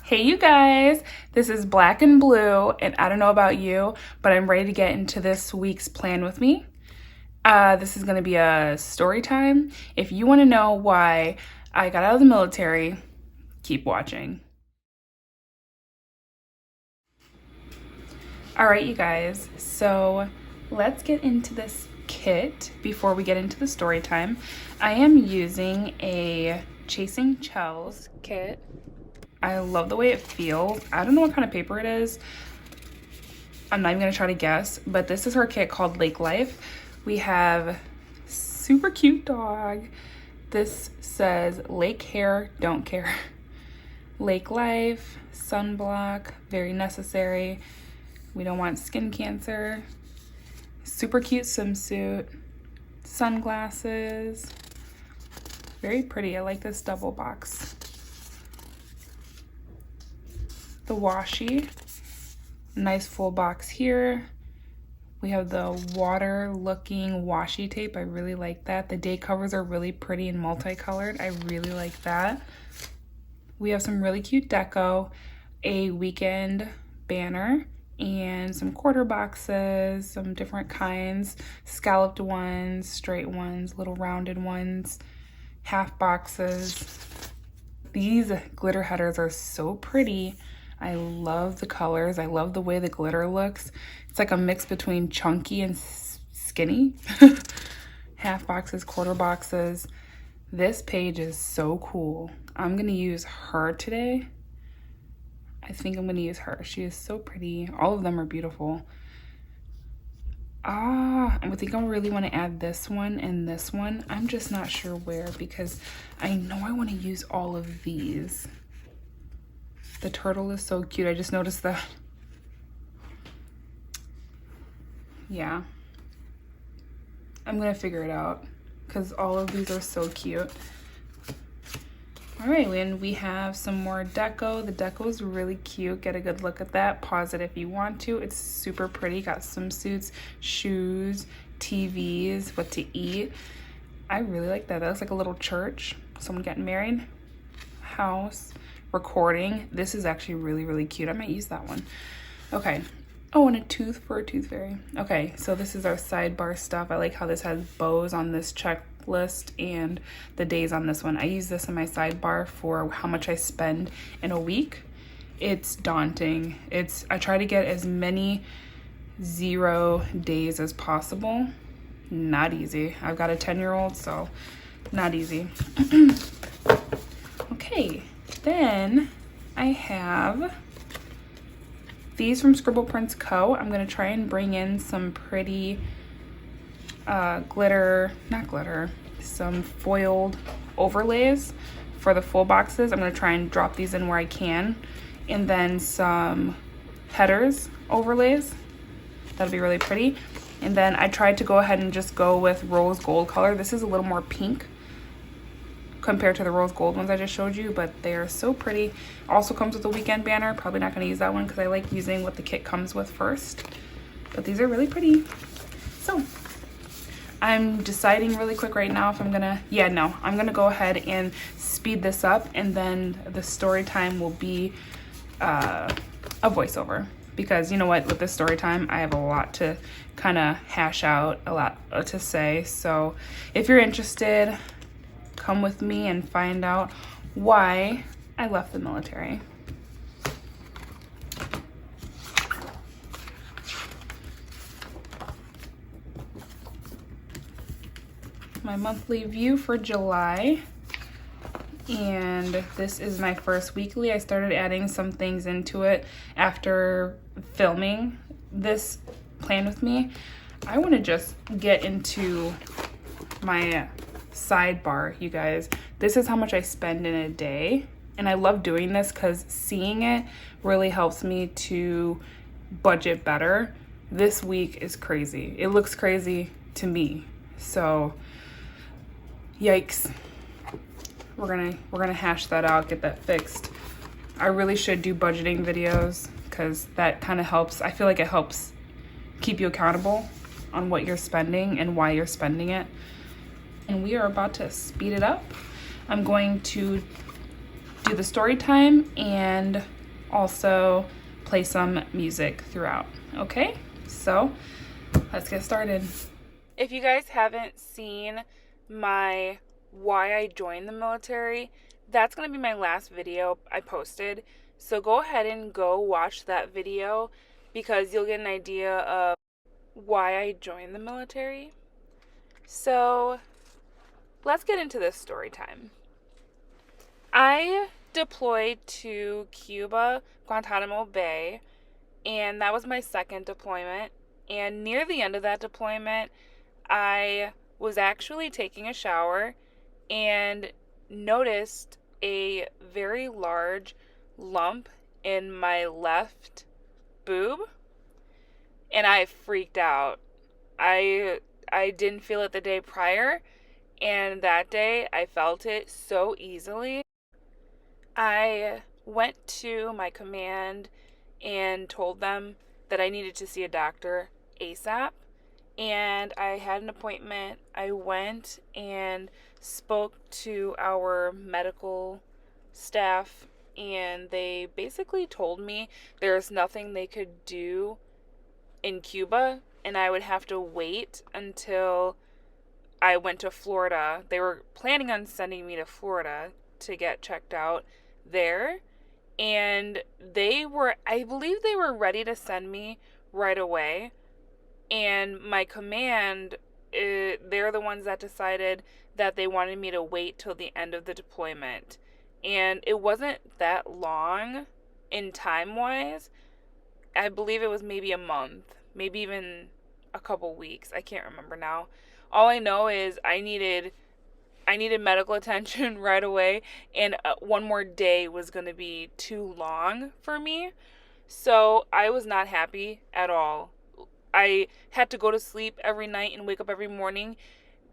Hey you guys, this is Black and Blue, and I don't know about you, but I'm ready to get into this week's plan with me. This is going to be a story time. If you want to know why I got out of the military, keep watching. All right, you guys, so let's get into this kit before we get into the story time. I am using a Chasing Chels kit. I love the way it feels. I don't know what kind of paper it is. I'm not even gonna try to guess, but this is her kit called Lake Life. We have super cute dog. This says Lake Hair, Don't Care. Lake Life, sunblock, very necessary. We don't want skin cancer. Super cute swimsuit, sunglasses. Very pretty, I like this double box. The washi, nice full box here. We have the water looking washi tape. I really like that. The day covers are really pretty and multicolored. I really like that. We have some really cute deco, a weekend banner, and some quarter boxes, some different kinds, scalloped ones, straight ones, little rounded ones, half boxes. These glitter headers are so pretty. I love the colors. I love the way the glitter looks. It's like a mix between chunky and skinny. Half boxes, quarter boxes. This page is so cool. I'm gonna use her today. I think I'm gonna use her. She is so pretty. All of them are beautiful. I think I really want to add this one and this one. I'm just not sure where because I know I want to use all of these. The turtle is so cute. I just noticed that. Yeah. I'm gonna figure it out because all of these are so cute. All right, and we have some more deco. The deco is really cute. Get a good look at that. Pause it if you want to. It's super pretty. Got swimsuits, shoes, TVs, what to eat. I really like that. That looks like a little church. Someone getting married. House. Recording. This is actually really, really cute. I might use that one. Okay. Oh, and a tooth for a tooth fairy. Okay, so this is our sidebar stuff. I like how this has bows on this checklist and the days on this one. I use this in my sidebar for how much I spend in a week. It's daunting. I try to get as many 0 days as possible. Not easy. I've got a 10-year-old, so not easy. Okay. Then I have these from Scribble Prints Co. I'm going to try and bring in some pretty some foiled overlays for the full boxes. I'm going to try and drop these in where I can. And then some headers overlays. That'll be really pretty. And then I tried to go ahead and just go with rose gold color. This is a little more pink compared to the rose gold ones I just showed you, but they're so pretty. Also comes with a weekend banner. Probably not going to use that one because I like using what the kit comes with first. But these are really pretty. So I'm deciding really quick right now if I'm gonna, I'm gonna go ahead and speed this up, and then the story time will be a voiceover. Because you know what, with this story time, I have a lot to kind of hash out, a lot to say. So if you're interested, come with me and find out why I left the military. My monthly view for July, and this is my first weekly. I started adding some things into it after filming this plan with me. I want to just get into my sidebar, you guys. This is how much I spend in a day, and I love doing this because seeing it really helps me to budget better. This week is crazy. It looks crazy to me, so yikes. We're gonna hash that out, get that fixed. I really should do budgeting videos because that kind of helps. I feel like it helps keep you accountable on what you're spending and why you're spending it. And we are about to speed it up. I'm going to do the story time and also play some music throughout. Okay, so let's get started. If you guys haven't seen my why I joined the military, that's going to be my last video I posted. So go ahead and go watch that video because you'll get an idea of why I joined the military. So let's get into this story time. I deployed to Cuba, Guantanamo Bay, and that was my second deployment. And near the end of that deployment, I was actually taking a shower and noticed a very large lump in my left boob, and I freaked out. I didn't feel it the day prior, and that day I felt it so easily. I went to my command and told them that I needed to see a doctor ASAP, and I had an appointment. I went and spoke to our medical staff, and they basically told me there's nothing they could do in Cuba, and I would have to wait until I went to Florida. They were planning on sending me to Florida to get checked out there, and I believe they were ready to send me right away. And my command, they're the ones that decided that they wanted me to wait till the end of the deployment. And it wasn't that long in time-wise. I believe it was maybe a month, maybe even a couple weeks. I can't remember now. All I know is I needed medical attention right away, and one more day was going to be too long for me. So I was not happy at all. I had to go to sleep every night and wake up every morning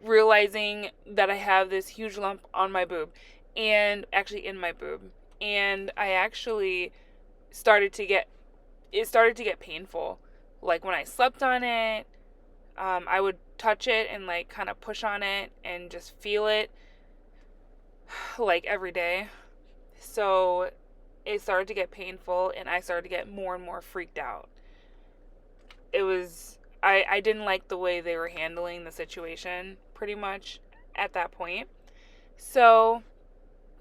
realizing that I have this huge lump on my boob, and actually in my boob. And I actually started to get painful. Like when I slept on it, I would touch it and like kind of push on it and just feel it like every day. So it started to get painful, and I started to get more and more freaked out. I didn't like the way they were handling the situation pretty much at that point. So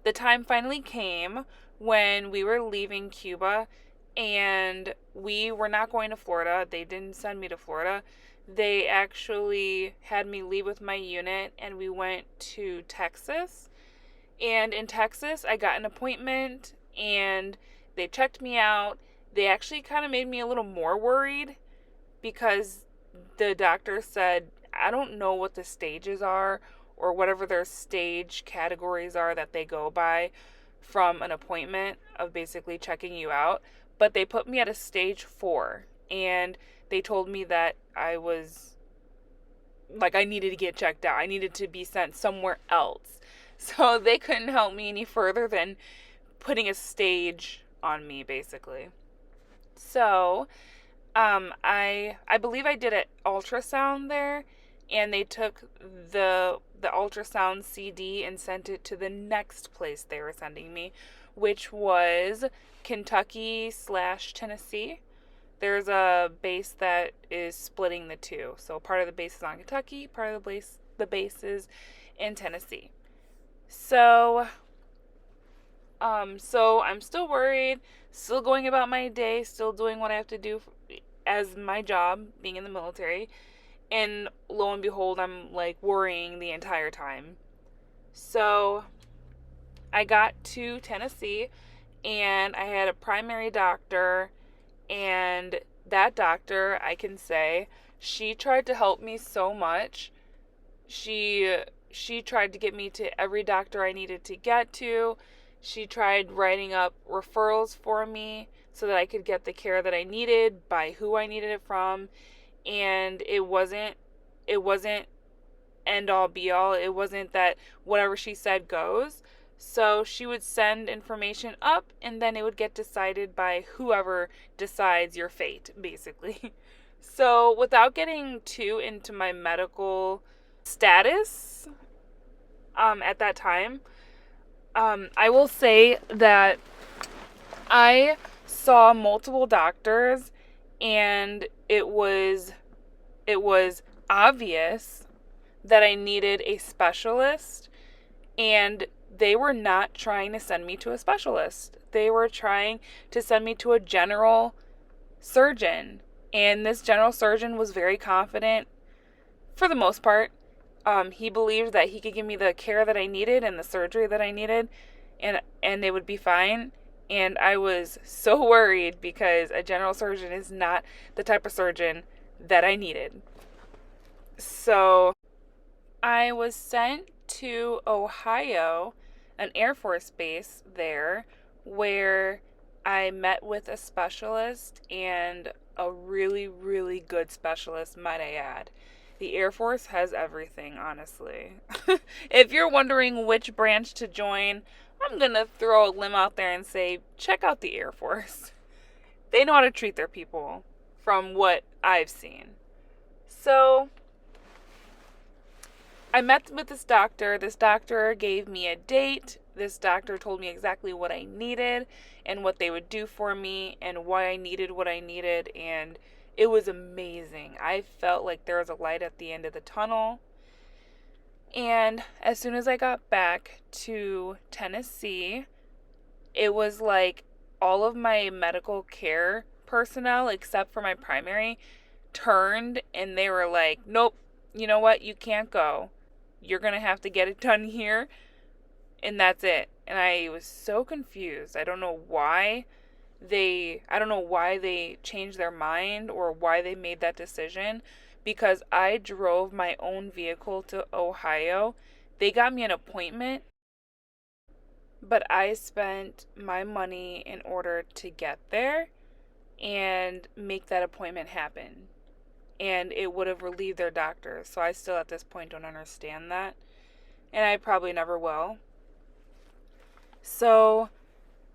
the time finally came when we were leaving Cuba, and we were not going to Florida. They didn't send me to Florida. They actually had me leave with my unit, and we went to Texas. And in Texas, I got an appointment, and they checked me out. They actually kind of made me a little more worried because the doctor said, I don't know what the stages are or whatever their stage categories are that they go by from an appointment of basically checking you out. But they put me at a stage 4, and they told me that I needed to get checked out. I needed to be sent somewhere else. So they couldn't help me any further than putting a stage on me, basically. So I believe I did an ultrasound there, and they took the ultrasound CD and sent it to the next place they were sending me, which was Kentucky/Tennessee. There's a base that is splitting the two. So part of the base is on Kentucky, part of the base is in Tennessee. So I'm still worried, still going about my day, still doing what I have to do as my job, being in the military. And lo and behold, I'm like worrying the entire time. So I got to Tennessee, and I had a primary doctor, and that doctor, I can say, she tried to help me so much. She tried to get me to every doctor I needed to get to. She tried writing up referrals for me so that I could get the care that I needed by who I needed it from. And it wasn't end all be all. It wasn't that whatever she said goes. So she would send information up, and then it would get decided by whoever decides your fate, basically. So without getting too into my medical status at that time, I will say that I saw multiple doctors, and it was obvious that I needed a specialist, and they were not trying to send me to a specialist. They were trying to send me to a general surgeon, and this general surgeon was very confident for the most part. He believed that he could give me the care that I needed and the surgery that I needed, and it would be fine. And I was so worried because a general surgeon is not the type of surgeon that I needed. So I was sent to Ohio, an Air Force base there, where I met with a specialist, and a really, really good specialist, might I add. The Air Force has everything, honestly. If you're wondering which branch to join, I'm going to throw a limb out there and say, check out the Air Force. They know how to treat their people, from what I've seen. So I met with this doctor. This doctor gave me a date. This doctor told me exactly what I needed and what they would do for me and why I needed what I needed. And it was amazing. I felt like there was a light at the end of the tunnel. And as soon as I got back to Tennessee, it was like all of my medical care personnel, except for my primary, turned and they were like, nope, you know what? You can't go. You're going to have to get it done here. And that's it. And I was so confused. I don't know why they changed their mind or why they made that decision, because I drove my own vehicle to Ohio. They got me an appointment, but I spent my money in order to get there and make that appointment happen. And it would have relieved their doctor. So I still at this point don't understand that. And I probably never will. So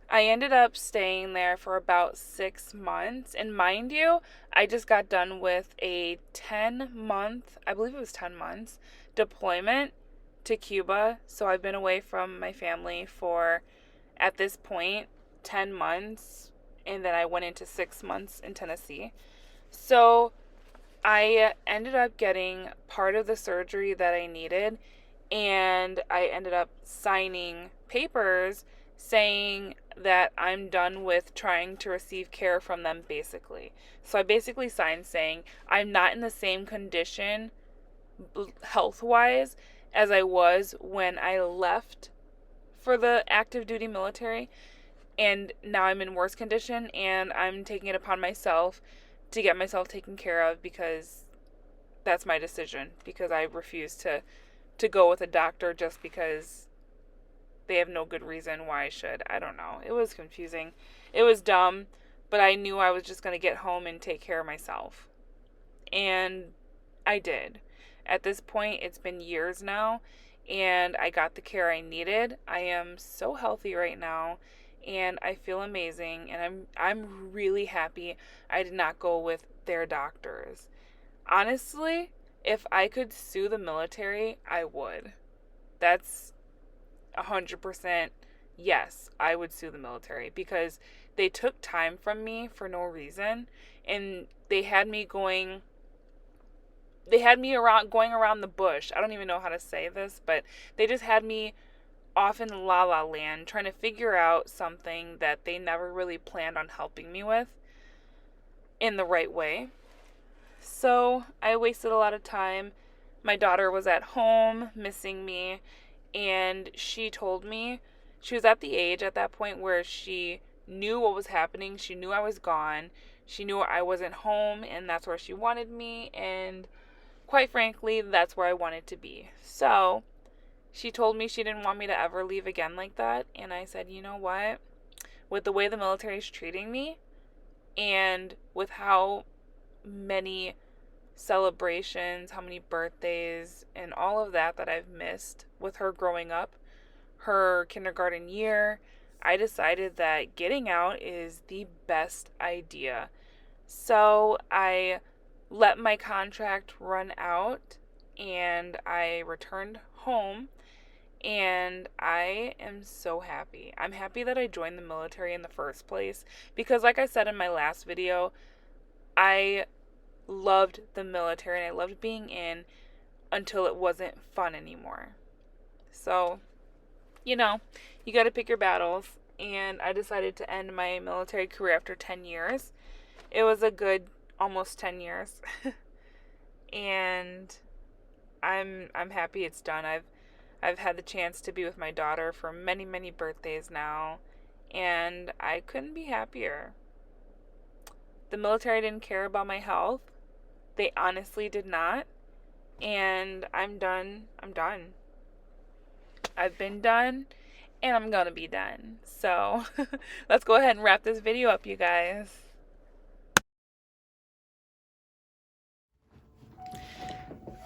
I ended up staying there for about 6 months. And mind you, I just got done with a 10-month, I believe it was 10 months, deployment to Cuba. So I've been away from my family for, at this point, 10 months. And then I went into 6 months in Tennessee. So I ended up getting part of the surgery that I needed, and I ended up signing papers saying that I'm done with trying to receive care from them, basically. So I basically signed saying I'm not in the same condition health-wise as I was when I left for the active duty military, and now I'm in worse condition, and I'm taking it upon myself to get myself taken care of, because that's my decision, because I refuse to go with a doctor just because they have no good reason why I should. I don't know. It was confusing. It was dumb, but I knew I was just going to get home and take care of myself. And I did. At this point, it's been years now, and I got the care I needed. I am so healthy right now, and I feel amazing, and I'm really happy I did not go with their doctors. Honestly, if I could sue the military, I would. That's 100% yes, I would sue the military, because they took time from me for no reason, and they had me going around the bush. I don't even know how to say this, but they just had me off in la la land trying to figure out something that they never really planned on helping me with in the right way. So I wasted a lot of time. My daughter was at home missing me, and she told me she was at the age at that point where she knew what was happening. She knew I was gone. She knew I wasn't home, and that's where she wanted me, and quite frankly, that's where I wanted to be. So she told me she didn't want me to ever leave again like that, and I said, you know what? With the way the military is treating me, and with how many celebrations, how many birthdays, and all of that I've missed with her growing up, her kindergarten year, I decided that getting out is the best idea. So I let my contract run out, and I returned home, And I am so happy. I'm happy that I joined the military in the first place because, like I said in my last video, I loved the military and I loved being in until it wasn't fun anymore. So, you know, you got to pick your battles. And I decided to end my military career after 10 years. It was a good almost 10 years. And I'm happy it's done. I've had the chance to be with my daughter for many, many birthdays now, and I couldn't be happier. The military didn't care about my health. They honestly did not. And I'm done. I'm done. I've been done, and I'm gonna be done. So let's go ahead and wrap this video up, you guys.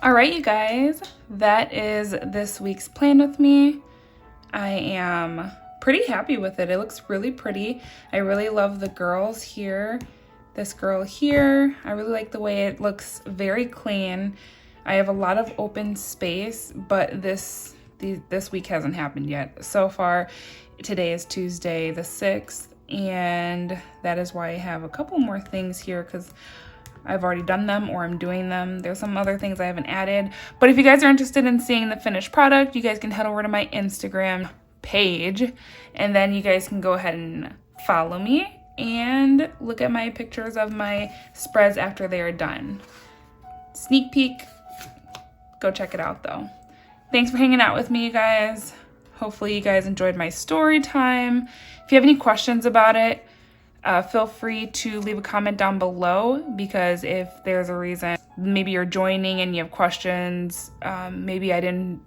All right, you guys, that is this week's plan with me. I am pretty happy with it. It looks really pretty. I really love the girls here. This girl here, I really like the way it looks, very clean. I have a lot of open space, but this week hasn't happened yet. So far, today is Tuesday the 6th, and that is why I have a couple more things here because I've already done them or I'm doing them. There's some other things I haven't added. But if you guys are interested in seeing the finished product, you guys can head over to my Instagram page, and then you guys can go ahead and follow me and look at my pictures of my spreads after they are done. Sneak peek. Go check it out though. Thanks for hanging out with me, you guys. Hopefully you guys enjoyed my story time. If you have any questions about it, feel free to leave a comment down below, because if there's a reason, maybe you're joining and you have questions, maybe I didn't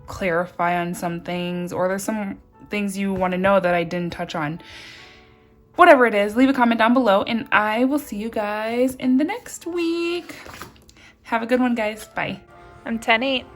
clarify on some things, or there's some things you want to know that I didn't touch on. Whatever it is, leave a comment down below, and I will see you guys in the next week. Have a good one, guys. Bye. I'm 10-8.